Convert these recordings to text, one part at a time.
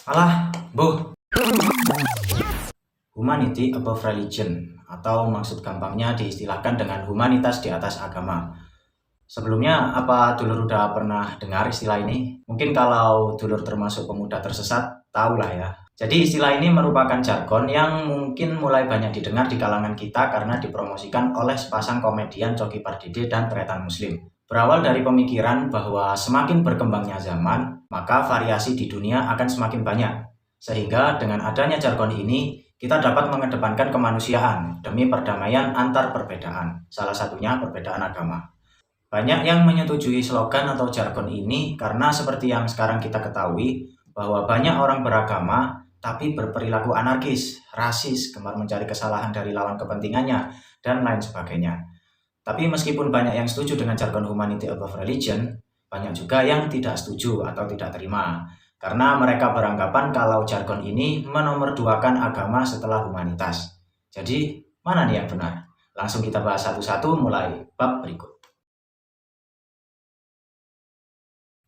Alah, boh. Humanity above religion, atau maksud gampangnya diistilahkan dengan humanitas di atas agama. Sebelumnya, apa dulur udah pernah dengar istilah ini? Mungkin kalau dulur termasuk pemuda tersesat, tahulah ya. Jadi istilah ini merupakan jargon yang mungkin mulai banyak didengar di kalangan kita karena dipromosikan oleh sepasang komedian Coki Pardede dan Tretan Muslim. Berawal dari pemikiran bahwa semakin berkembangnya zaman, maka variasi di dunia akan semakin banyak. Sehingga dengan adanya jargon ini, kita dapat mengedepankan kemanusiaan demi perdamaian antar perbedaan, salah satunya perbedaan agama. Banyak yang menyetujui slogan atau jargon ini karena seperti yang sekarang kita ketahui, bahwa banyak orang beragama tapi berperilaku anarkis, rasis, gemar mencari kesalahan dari lawan kepentingannya, dan lain sebagainya. Tapi meskipun banyak yang setuju dengan jargon humanity above religion, banyak juga yang tidak setuju atau tidak terima. Karena mereka beranggapan kalau jargon ini menomorduakan agama setelah humanitas. Jadi, mana nih yang benar? Langsung kita bahas satu-satu mulai bab berikut.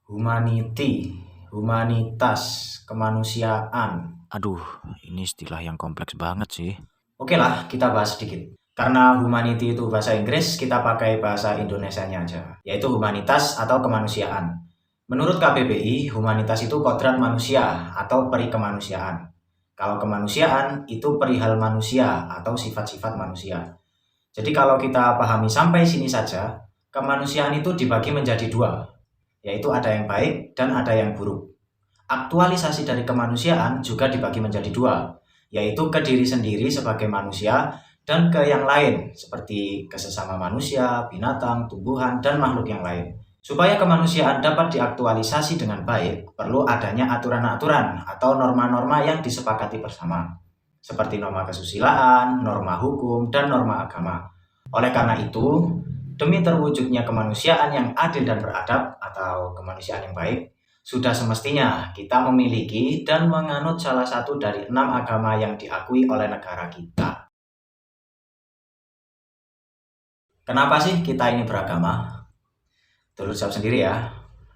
Humanity, humanitas, kemanusiaan. Aduh, ini istilah yang kompleks banget sih. Oke lah, kita bahas sedikit. Karena humanity itu bahasa Inggris, kita pakai bahasa Indonesianya aja, yaitu humanitas atau kemanusiaan. Menurut KBBI, humanitas itu kodrat manusia atau peri kemanusiaan. Kalau kemanusiaan itu perihal manusia atau sifat-sifat manusia. Jadi kalau kita pahami sampai sini saja, kemanusiaan itu dibagi menjadi dua, yaitu ada yang baik dan ada yang buruk. Aktualisasi dari kemanusiaan juga dibagi menjadi dua, yaitu ke diri sendiri sebagai manusia dan ke yang lain, seperti ke sesama manusia, binatang, tumbuhan, dan makhluk yang lain. Supaya kemanusiaan dapat diaktualisasi dengan baik, perlu adanya aturan-aturan atau norma-norma yang disepakati bersama, seperti norma kesusilaan, norma hukum, dan norma agama. Oleh karena itu, demi terwujudnya kemanusiaan yang adil dan beradab atau kemanusiaan yang baik, sudah semestinya kita memiliki dan menganut salah satu dari 6 agama yang diakui oleh negara kita. Kenapa sih kita ini beragama? Dulur jawab sendiri ya,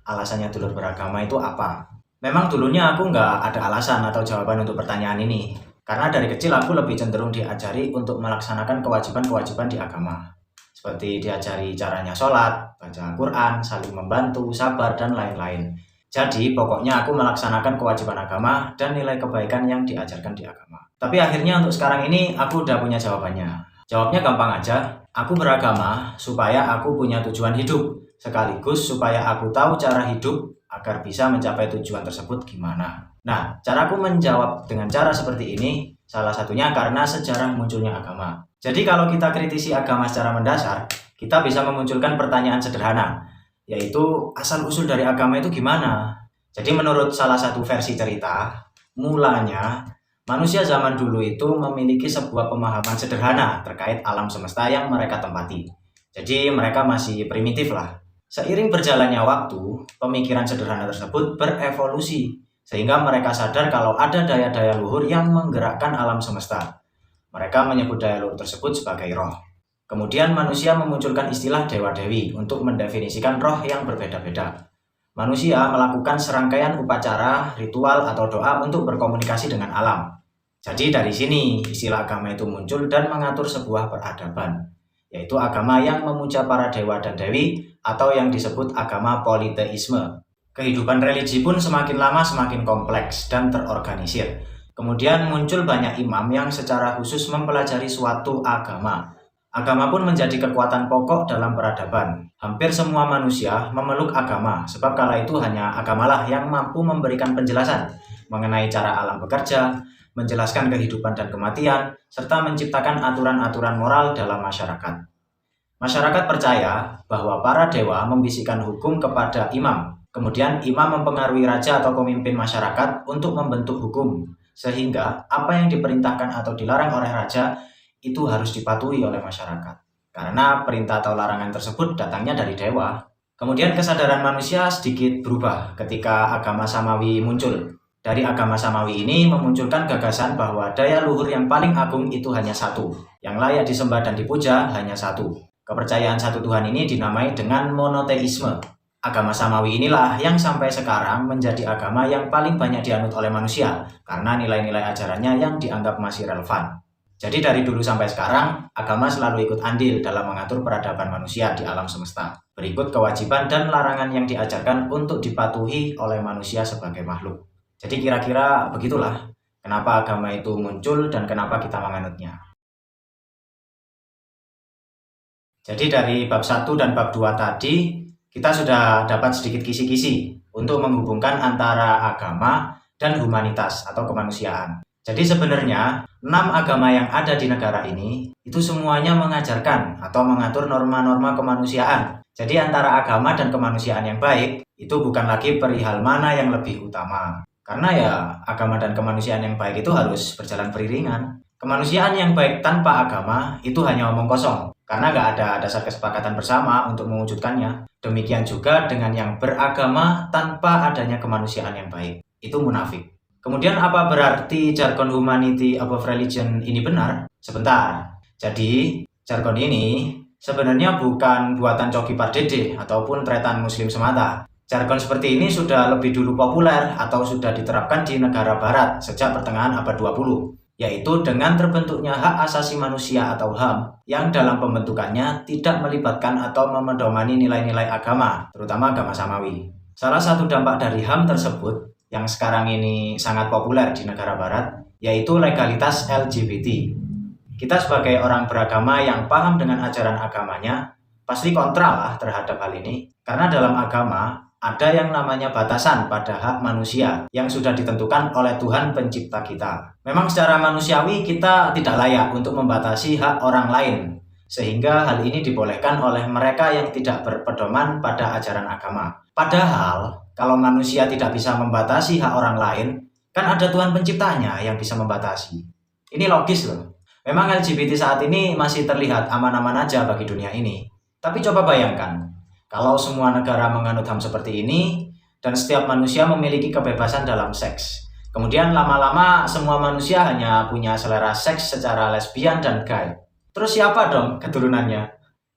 alasannya dulur beragama itu apa? Memang dulunya aku nggak ada alasan atau jawaban untuk pertanyaan ini, karena dari kecil aku lebih cenderung diajari untuk melaksanakan kewajiban-kewajiban di agama. Seperti diajari caranya sholat, baca Quran, saling membantu, sabar, dan lain-lain. Jadi pokoknya aku melaksanakan kewajiban agama dan nilai kebaikan yang diajarkan di agama. Tapi akhirnya untuk sekarang ini aku udah punya jawabannya. Jawabnya gampang aja, aku beragama supaya aku punya tujuan hidup, sekaligus supaya aku tahu cara hidup agar bisa mencapai tujuan tersebut gimana. Nah, caraku menjawab dengan cara seperti ini, salah satunya karena sejarah munculnya agama. Jadi kalau kita kritisi agama secara mendasar, kita bisa memunculkan pertanyaan sederhana, yaitu asal-usul dari agama itu gimana? Jadi menurut salah satu versi cerita, mulanya manusia zaman dulu itu memiliki sebuah pemahaman sederhana terkait alam semesta yang mereka tempati. Jadi mereka masih primitif lah. Seiring berjalannya waktu, pemikiran sederhana tersebut berevolusi, sehingga mereka sadar kalau ada daya-daya luhur yang menggerakkan alam semesta. Mereka menyebut daya luhur tersebut sebagai roh. Kemudian manusia memunculkan istilah dewa-dewi untuk mendefinisikan roh yang berbeda-beda. Manusia melakukan serangkaian upacara, ritual, atau doa untuk berkomunikasi dengan alam. Jadi dari sini istilah agama itu muncul dan mengatur sebuah peradaban, yaitu agama yang memuja para dewa dan dewi atau yang disebut agama politeisme. Kehidupan religi pun semakin lama semakin kompleks dan terorganisir. Kemudian muncul banyak imam yang secara khusus mempelajari suatu agama. Agama pun menjadi kekuatan pokok dalam peradaban. Hampir semua manusia memeluk agama, sebab kala itu hanya agamalah yang mampu memberikan penjelasan mengenai cara alam bekerja, menjelaskan kehidupan dan kematian, serta menciptakan aturan-aturan moral dalam masyarakat. Masyarakat percaya bahwa para dewa membisikkan hukum kepada imam. Kemudian imam mempengaruhi raja atau pemimpin masyarakat untuk membentuk hukum, sehingga apa yang diperintahkan atau dilarang oleh raja itu harus dipatuhi oleh masyarakat. Karena perintah atau larangan tersebut datangnya dari dewa. Kemudian kesadaran manusia sedikit berubah ketika agama Samawi muncul. Dari agama Samawi ini memunculkan gagasan bahwa daya luhur yang paling agung itu hanya satu. Yang layak disembah dan dipuja hanya satu. Kepercayaan satu Tuhan ini dinamai dengan monoteisme. Agama Samawi inilah yang sampai sekarang menjadi agama yang paling banyak dianut oleh manusia karena nilai-nilai ajarannya yang dianggap masih relevan. Jadi dari dulu sampai sekarang, agama selalu ikut andil dalam mengatur peradaban manusia di alam semesta. Berikut kewajiban dan larangan yang diajarkan untuk dipatuhi oleh manusia sebagai makhluk. Jadi kira-kira begitulah kenapa agama itu muncul dan kenapa kita menganutnya. Jadi dari bab 1 dan bab 2 tadi, kita sudah dapat sedikit kisi-kisi untuk menghubungkan antara agama dan humanitas atau kemanusiaan. Jadi sebenarnya 6 agama yang ada di negara ini itu semuanya mengajarkan atau mengatur norma-norma kemanusiaan. Jadi antara agama dan kemanusiaan yang baik itu bukan lagi perihal mana yang lebih utama. Karena ya agama dan kemanusiaan yang baik itu harus berjalan beriringan. Kemanusiaan yang baik tanpa agama itu hanya omong kosong. Karena nggak ada dasar kesepakatan bersama untuk mewujudkannya. Demikian juga dengan yang beragama tanpa adanya kemanusiaan yang baik. Itu munafik. Kemudian apa berarti jargon humanity above religion ini benar? Sebentar. Jadi, jargon ini sebenarnya bukan buatan Coki Pardede ataupun tretan muslim semata. Jargon seperti ini sudah lebih dulu populer atau sudah diterapkan di negara barat sejak pertengahan abad 20. Yaitu dengan terbentuknya hak asasi manusia atau HAM yang dalam pembentukannya tidak melibatkan atau memedomani nilai-nilai agama, terutama agama Samawi. Salah satu dampak dari HAM tersebut yang sekarang ini sangat populer di negara barat, yaitu legalitas LGBT. Kita sebagai orang beragama yang paham dengan ajaran agamanya, pasti kontra lah terhadap hal ini, karena dalam agama ada yang namanya batasan pada hak manusia yang sudah ditentukan oleh Tuhan pencipta kita. Memang secara manusiawi kita tidak layak untuk membatasi hak orang lain, sehingga hal ini dibolehkan oleh mereka yang tidak berpedoman pada ajaran agama. Padahal, kalau manusia tidak bisa membatasi hak orang lain, kan ada Tuhan penciptanya yang bisa membatasi. Ini logis loh. Memang LGBT saat ini masih terlihat aman-aman aja bagi dunia ini. Tapi coba bayangkan, kalau semua negara menganut HAM seperti ini, dan setiap manusia memiliki kebebasan dalam seks. Kemudian lama-lama semua manusia hanya punya selera seks secara lesbian dan gay. Terus siapa dong keturunannya?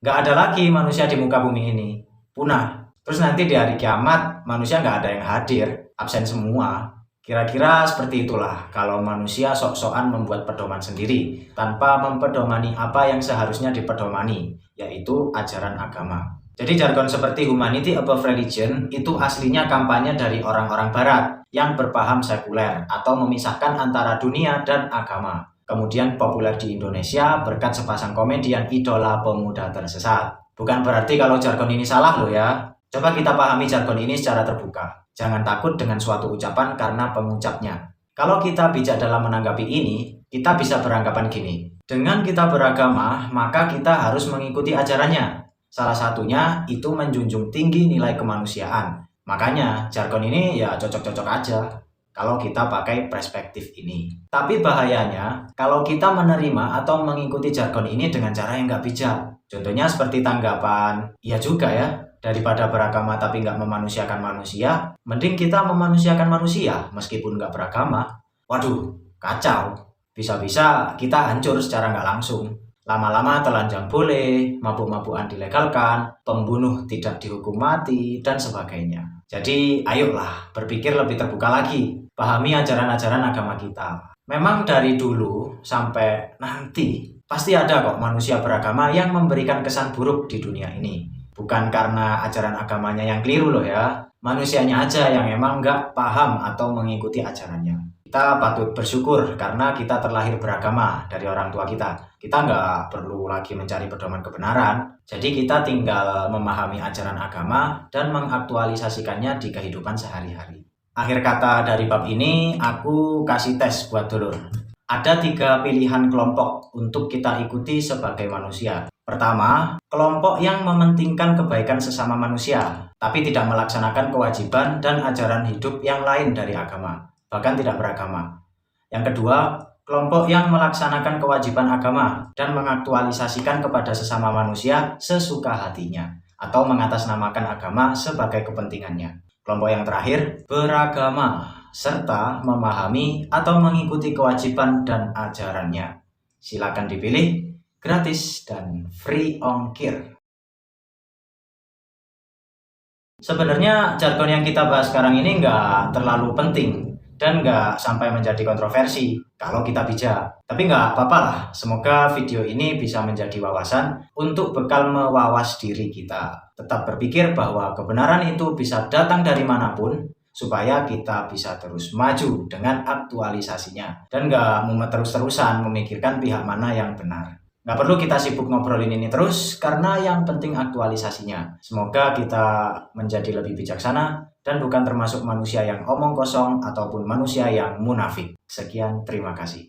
Nggak ada lagi manusia di muka bumi ini. Punah. Terus nanti di hari kiamat, manusia nggak ada yang hadir. Absen semua. Kira-kira seperti itulah kalau manusia sok-sokan membuat pedoman sendiri tanpa mempedomani apa yang seharusnya dipedomani, yaitu ajaran agama. Jadi jargon seperti humanity above religion itu aslinya kampanye dari orang-orang barat yang berpaham sekuler atau memisahkan antara dunia dan agama. Kemudian populer di Indonesia berkat sepasang komedian idola pemuda tersesat. Bukan berarti kalau jargon ini salah loh ya. Coba kita pahami jargon ini secara terbuka. Jangan takut dengan suatu ucapan karena pengucapnya. Kalau kita bijak dalam menanggapi ini, kita bisa beranggapan gini. Dengan kita beragama, maka kita harus mengikuti ajarannya. Salah satunya itu menjunjung tinggi nilai kemanusiaan. Makanya jargon ini ya cocok-cocok aja kalau kita pakai perspektif ini. Tapi bahayanya kalau kita menerima atau mengikuti jargon ini dengan cara yang nggak bijak. Contohnya seperti tanggapan, iya juga ya, daripada beragama tapi nggak memanusiakan manusia, mending kita memanusiakan manusia meskipun nggak beragama. Waduh, kacau. Bisa-bisa kita hancur secara nggak langsung. Lama-lama telanjang boleh, mabuk-mabukan dilegalkan, pembunuh tidak dihukum mati, dan sebagainya. Jadi ayolah berpikir lebih terbuka lagi, pahami ajaran-ajaran agama kita. Memang dari dulu sampai nanti, pasti ada kok manusia beragama yang memberikan kesan buruk di dunia ini. Bukan karena ajaran agamanya yang keliru loh ya, manusianya aja yang emang nggak paham atau mengikuti ajarannya. Kita patut bersyukur karena kita terlahir beragama dari orang tua kita. Kita nggak perlu lagi mencari pedoman kebenaran. Jadi kita tinggal memahami ajaran agama dan mengaktualisasikannya di kehidupan sehari-hari. Akhir kata dari bab ini, aku kasih tes buat dulur. Ada 3 pilihan kelompok untuk kita ikuti sebagai manusia. Pertama, kelompok yang mementingkan kebaikan sesama manusia, tapi tidak melaksanakan kewajiban dan ajaran hidup yang lain dari agama, bahkan tidak beragama. Yang kedua, kelompok yang melaksanakan kewajiban agama dan mengaktualisasikan kepada sesama manusia sesuka hatinya, atau mengatasnamakan agama sebagai kepentingannya. Kelompok yang terakhir, beragama, serta memahami atau mengikuti kewajiban dan ajarannya. Silakan dipilih, gratis dan free ongkir. Sebenarnya jargon yang kita bahas sekarang ini nggak terlalu penting dan nggak sampai menjadi kontroversi kalau kita bijak. Tapi nggak apa-apa lah, semoga video ini bisa menjadi wawasan untuk bekal mewawas diri kita. Tetap berpikir bahwa kebenaran itu bisa datang dari manapun, supaya kita bisa terus maju dengan aktualisasinya. Dan nggak mumet terus-terusan memikirkan pihak mana yang benar. Nggak perlu kita sibuk ngobrolin ini terus, karena yang penting aktualisasinya. Semoga kita menjadi lebih bijaksana dan bukan termasuk manusia yang omong kosong ataupun manusia yang munafik. Sekian, terima kasih.